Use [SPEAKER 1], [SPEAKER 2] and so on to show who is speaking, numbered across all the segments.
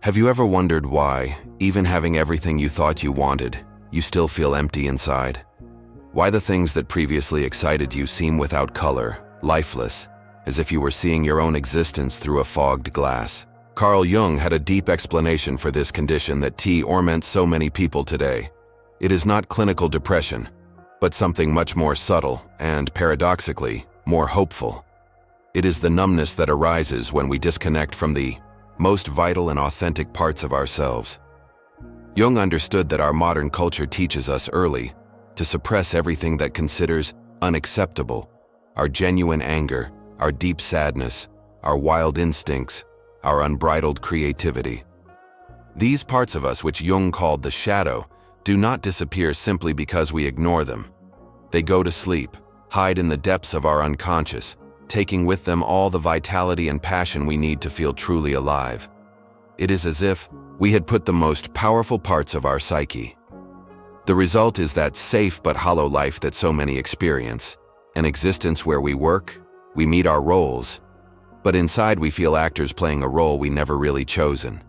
[SPEAKER 1] Have you ever wondered why, even having everything you thought you wanted, you still feel empty inside? Why the things that previously excited you seem without color, lifeless, as if you were seeing your own existence through a fogged glass? Carl Jung had a deep explanation for this condition that torments so many people today. It is not clinical depression, but something much more subtle and, paradoxically, more hopeful. It is the numbness that arises when we disconnect from the most vital and authentic parts of ourselves. Jung understood that our modern culture teaches us early to suppress everything that considers unacceptable: our genuine anger, our deep sadness, our wild instincts, our unbridled creativity. These parts of us, which Jung called the shadow, do not disappear simply because we ignore them. They go to sleep, hide in the depths of our unconscious, taking with them all the vitality and passion we need to feel truly alive. It is as if we had put the most powerful parts of our psyche. The result is that safe but hollow life that so many experience, an existence where we work, we meet our roles, but inside we feel actors playing a role we never really chosen.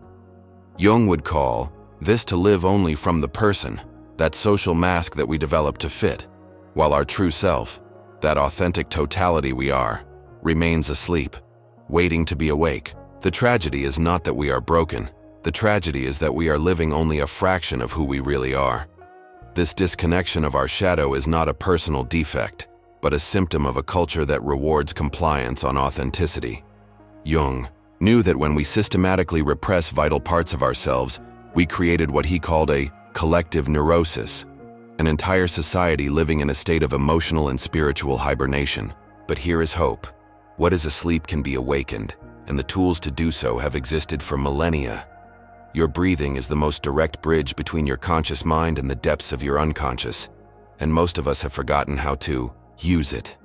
[SPEAKER 1] Jung would call this to live only from the person, that social mask that we develop to fit, while our true self, that authentic totality we are, remains asleep, waiting to be awake. The tragedy is not that we are broken. The tragedy is that we are living only a fraction of who we really are. This disconnection of our shadow is not a personal defect, but a symptom of a culture that rewards compliance on authenticity. Jung knew that when we systematically repress vital parts of ourselves, we created what he called a collective neurosis, an entire society living in a state of emotional and spiritual hibernation. But here is hope. What is asleep can be awakened, and the tools to do so have existed for millennia. Your breathing is the most direct bridge between your conscious mind and the depths of your unconscious, and most of us have forgotten how to use it.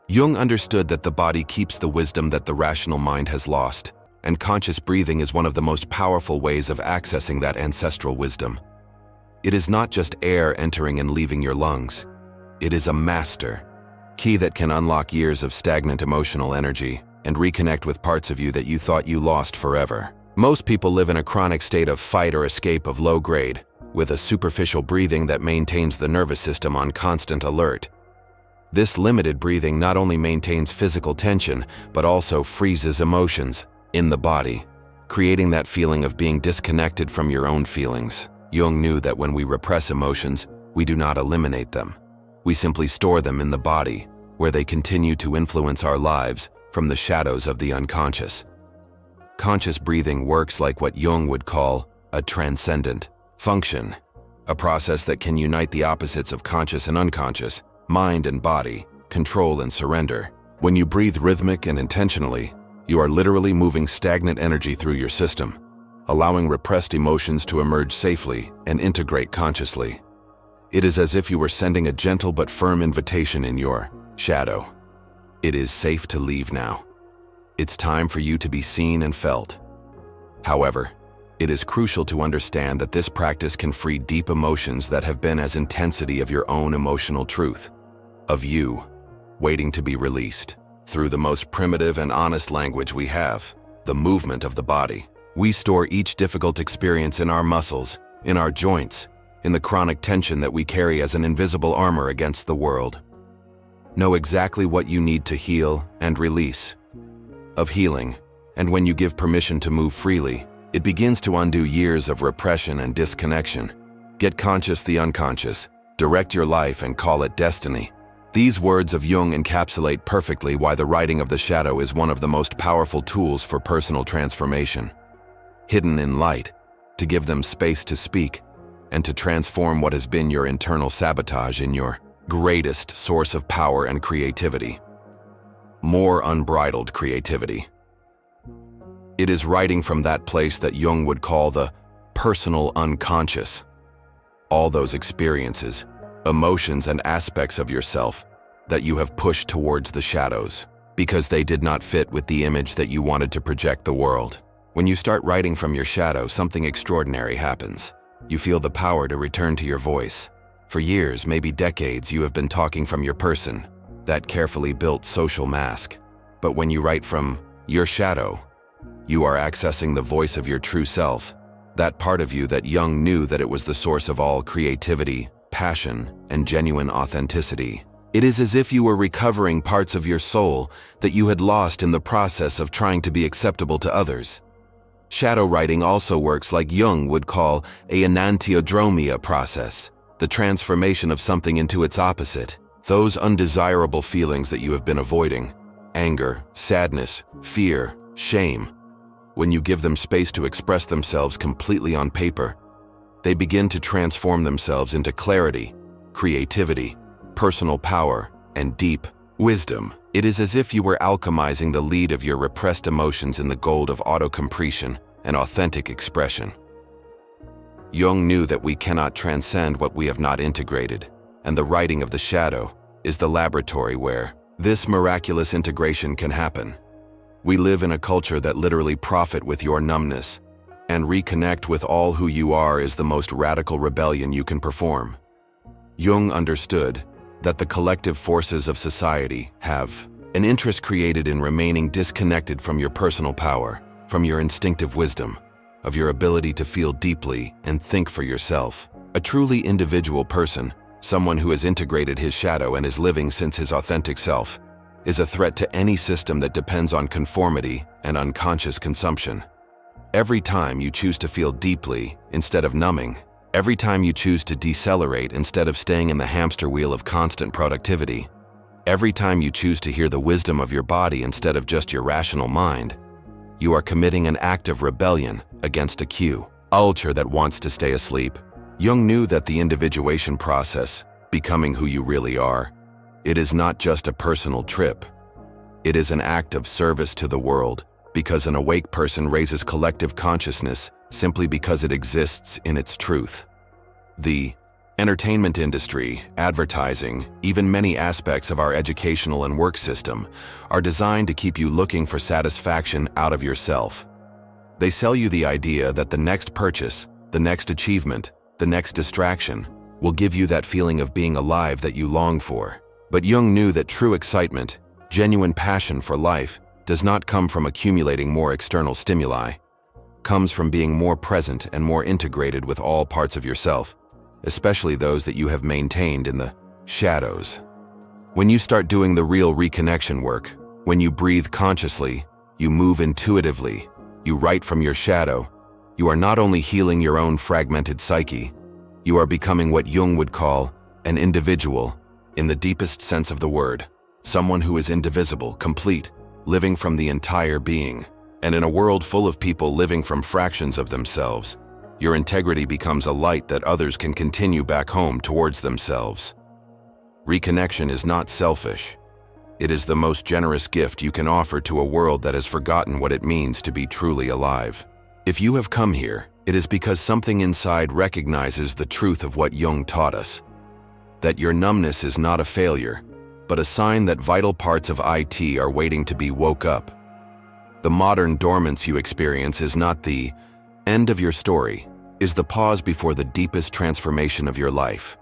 [SPEAKER 1] Jung understood that the body keeps the wisdom that the rational mind has lost, and conscious breathing is one of the most powerful ways of accessing that ancestral wisdom. It is not just air entering and leaving your lungs. It is a master key that can unlock years of stagnant emotional energy and reconnect with parts of you that you thought you lost forever. Most people live in a chronic state of fight or escape of low grade, with a superficial breathing that maintains the nervous system on constant alert. This limited breathing not only maintains physical tension, but also freezes emotions in the body, creating that feeling of being disconnected from your own feelings. Jung knew that when we repress emotions, we do not eliminate them. We simply store them in the body, where they continue to influence our lives from the shadows of the unconscious. Conscious breathing works like what Jung would call a transcendent function, a process that can unite the opposites of conscious and unconscious, mind and body, control and surrender. When you breathe rhythmic and intentionally, you are literally moving stagnant energy through your system, allowing repressed emotions to emerge safely and integrate consciously. It is as if you were sending a gentle but firm invitation in your shadow. It is safe to leave now. It's time for you to be seen and felt. However, it is crucial to understand that this practice can free deep emotions that have been as intensity of your own emotional truth, of you, waiting to be released. Through the most primitive and honest language we have, the movement of the body. We store each difficult experience in our muscles, in our joints, in the chronic tension that we carry as an invisible armor against the world. Know exactly what you need to heal and release. Of healing, and when you give permission to move freely, it begins to undo years of repression and disconnection. Get conscious the unconscious, direct your life and call it destiny. These words of Jung encapsulate perfectly why the writing of the shadow is one of the most powerful tools for personal transformation. Hidden in light, to give them space to speak, and to transform what has been your internal sabotage in your greatest source of power and creativity. More unbridled creativity. It is writing from that place that Jung would call the personal unconscious. All those experiences, emotions and aspects of yourself that you have pushed towards the shadows because they did not fit with the image that you wanted to project the world. When you start writing from your shadow, something extraordinary happens. You feel the power to return to your voice. For years, maybe decades, you have been talking from your person, that carefully built social mask. But when you write from your shadow, You are accessing the voice of your true self, that part of you that Jung knew that it was the source of all creativity, passion, and genuine authenticity. It is as if you were recovering parts of your soul that you had lost in the process of trying to be acceptable to others. Shadow writing also works like Jung would call a enantiodromia process, the transformation of something into its opposite. Those undesirable feelings that you have been avoiding, anger, sadness, fear, shame. When you give them space to express themselves completely on paper, they begin to transform themselves into clarity, creativity, personal power, and deep wisdom. It is as if you were alchemizing the lead of your repressed emotions in the gold of autocompletion and authentic expression. Jung knew that we cannot transcend what we have not integrated, and the writing of the shadow is the laboratory where this miraculous integration can happen. We live in a culture that literally profit with your numbness, and reconnect with all who you are is the most radical rebellion you can perform. Jung understood that the collective forces of society have an interest created in remaining disconnected from your personal power, from your instinctive wisdom, of your ability to feel deeply and think for yourself. A truly individual person, someone who has integrated his shadow and is living since his authentic self, is a threat to any system that depends on conformity and unconscious consumption. Every time you choose to feel deeply instead of numbing, every time you choose to decelerate instead of staying in the hamster wheel of constant productivity, every time you choose to hear the wisdom of your body instead of just your rational mind, you are committing an act of rebellion against a culture that wants to stay asleep. Jung knew that the individuation process, becoming who you really are, it is not just a personal trip. It is an act of service to the world, because an awake person raises collective consciousness simply because it exists in its truth. The entertainment industry, advertising, even many aspects of our educational and work system are designed to keep you looking for satisfaction out of yourself. They sell you the idea that the next purchase, the next achievement, the next distraction will give you that feeling of being alive that you long for. But Jung knew that true excitement, genuine passion for life, does not come from accumulating more external stimuli. Comes from being more present and more integrated with all parts of yourself, especially those that you have maintained in the shadows. When you start doing the real reconnection work, when you breathe consciously, you move intuitively, you write from your shadow, you are not only healing your own fragmented psyche, you are becoming what Jung would call an individual, in the deepest sense of the word, someone who is indivisible, complete, living from the entire being. And in a world full of people living from fractions of themselves, your integrity becomes a light that others can continue back home towards themselves. Reconnection is not selfish. It is the most generous gift you can offer to a world that has forgotten what it means to be truly alive. If you have come here, it is because something inside recognizes the truth of what Jung taught us. That your numbness is not a failure, but a sign that vital parts of it are waiting to be woke up. The modern dormance you experience is not the end of your story, is the pause before the deepest transformation of your life.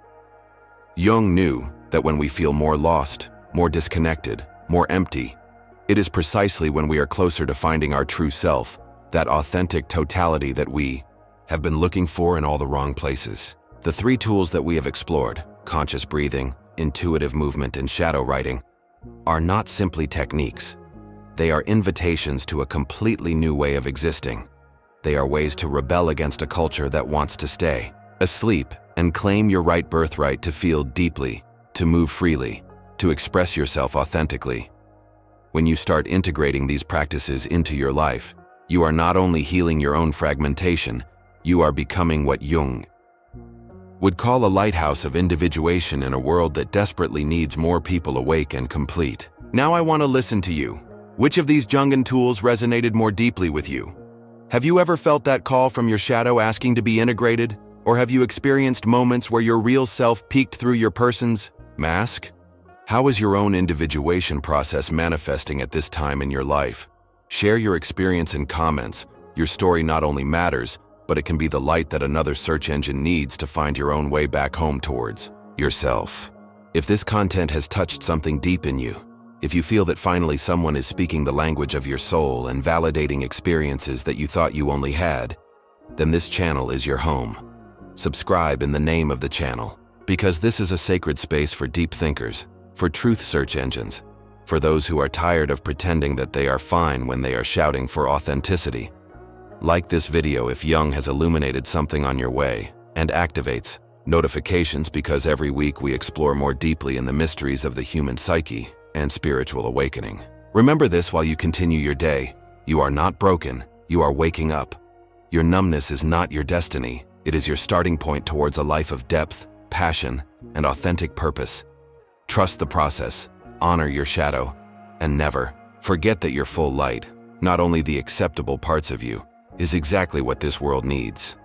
[SPEAKER 1] Jung knew that when we feel more lost, more disconnected, more empty, it is precisely when we are closer to finding our true self, that authentic totality that we have been looking for in all the wrong places. The three tools that we have explored, conscious breathing, intuitive movement, and shadow writing, are not simply techniques. They are invitations to a completely new way of existing. They are ways to rebel against a culture that wants to stay asleep and claim your right birthright to feel deeply, to move freely, to express yourself authentically. When you start integrating these practices into your life, you are not only healing your own fragmentation, you are becoming what Jung would call a lighthouse of individuation in a world that desperately needs more people awake and complete. Now I want to listen to you. Which of these Jungian tools resonated more deeply with you? Have you ever felt that call from your shadow asking to be integrated? Or have you experienced moments where your real self peeked through your person's mask? How is your own individuation process manifesting at this time in your life? Share your experience in comments. Your story not only matters, but it can be the light that another search engine needs to find your own way back home towards yourself. If this content has touched something deep in you, If you feel that finally someone is speaking the language of your soul and validating experiences that you thought you only had, then this channel is your home. Subscribe in the name of the channel, because this is a sacred space for deep thinkers, for truth search engines, for those who are tired of pretending that they are fine when they are shouting for authenticity. Like this video if Jung has illuminated something on your way, and activates notifications, because every week we explore more deeply in the mysteries of the human psyche and spiritual awakening. Remember this while you continue your day: you are not broken, you are waking up. Your numbness is not your destiny, it is your starting point towards a life of depth, passion, and authentic purpose. Trust the process, honor your shadow, and never forget that your full light, not only the acceptable parts of you, is exactly what this world needs.